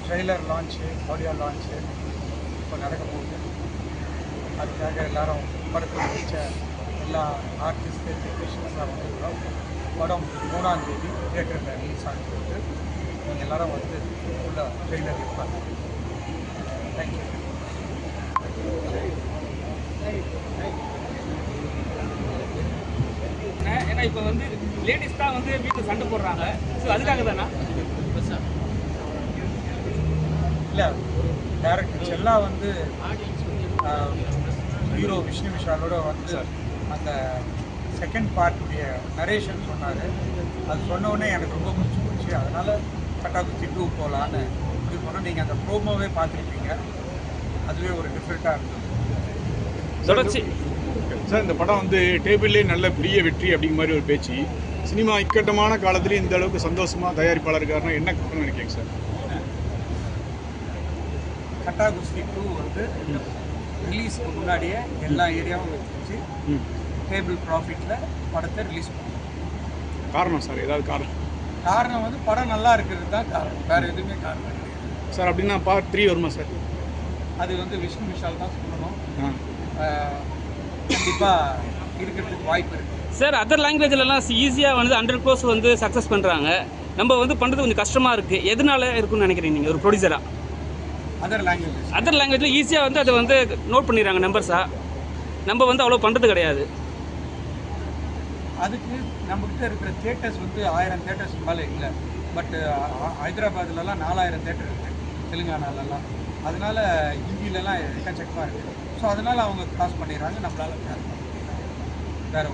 Trailer launch, audio launch இப்போ நடக்க போகுது. அதுக்காக எல்லோரும் படத்தை பிடிச்ச எல்லா ஆர்டிஸ்ட்டு டெக்னீஷியன்ஸ்லாம் வந்துருக்கிறோம். படம் 3ஆம் தேதி தியேட்டரில் ரிலீஸ் ஆகிட்டு நீங்கள் எல்லோரும் வந்து உள்ள ட்ரெய்லர் இருப்பாங்க. தேங்க்யூ. ஏன்னா இப்போ வந்து லேடிஸ் தான் வந்து வீட்டில் சண்டை போடுறாங்க. ஸோ அதுக்காக தானா? இல்லை, டேரக்டர் செல்லா வந்து ஹீரோ விஷ்ணு விஷாலோட வந்து அந்த செகண்ட் பார்ட்டுடைய நரேஷன் சொன்னார். அது சொன்ன உடனே எனக்கு ரொம்ப பிடிச்சி போச்சு. அதனால் கட்டாக்குச்சி 2 போகலான்னு இப்படி போனால் நீங்கள் அந்த ப்ரோமோவே பார்த்துருப்பீங்க. அதுவே ஒரு டிஃப்ரெண்ட்டாக இருந்தது. தொடர்ச்சி சார், இந்த படம் வந்து டேபிள்லே நல்ல பெரிய வெற்றி அப்படிங்கிற மாதிரி ஒரு பேச்சு. சினிமா இக்கட்டமான காலத்துலேயும் இந்த அளவுக்கு சந்தோஷமாக தயாரிப்பாளர் இருக்காருன்னா என்ன காரணம் நினைக்கிறீங்க சார்? கட்டாகுஸ்தி 2 வந்து ரிலீஸ்க்கு முன்னாடியே எல்லா ஏரியாவும் வச்சு டேபிள் ப்ராஃபிட்டில் படத்தை ரிலீஸ் பண்ணுவோம். காரணம் சார், ஏதாவது காரணம் வந்து படம் நல்லா இருக்கிறது தான் காரணம், வேறு எதுவுமே காரணம் கிடையாது சார். அப்படின்னா பார்ட் 3 வருமா சார்? அது வந்து விஷ்ணு விஷால் தான் சொல்லணும். கண்டிப்பாக இருக்கிறதுக்கு வாய்ப்பு இருக்குது சார். அதர் லாங்குவேஜ்லலாம் ஈஸியாக வந்து 100 crores வந்து சக்ஸஸ் பண்ணுறாங்க. நம்ம வந்து பண்ணுறது கொஞ்சம் கஷ்டமாக இருக்குது. எதனால இருக்குன்னு நினைக்கிறீங்க நீங்கள் ஒரு ப்ரொடியூசராக? அதர் லாங்குவேஜில் ஈஸியாக வந்து அதை வந்து நோட் பண்ணிடுறாங்க நம்பர்ஸாக. நம்ம வந்து அவ்வளோ பண்ணுறது கிடையாது. அதுக்கு நம்மக்கிட்ட இருக்கிற தேட்டர்ஸ் வந்து 1000 தேட்டர்ஸ் மேலே இல்லை. பட்டு ஹைதராபாத்லலாம் 4000 தேட்டர் இருக்குது, தெலுங்கானாலலாம். அதனால் ஹிந்திலலாம் எக்கச்சக்கமாக இருக்குது. ஸோ அதனால் அவங்க காசு பண்ணிடுறாங்க, நம்மளால் வேறு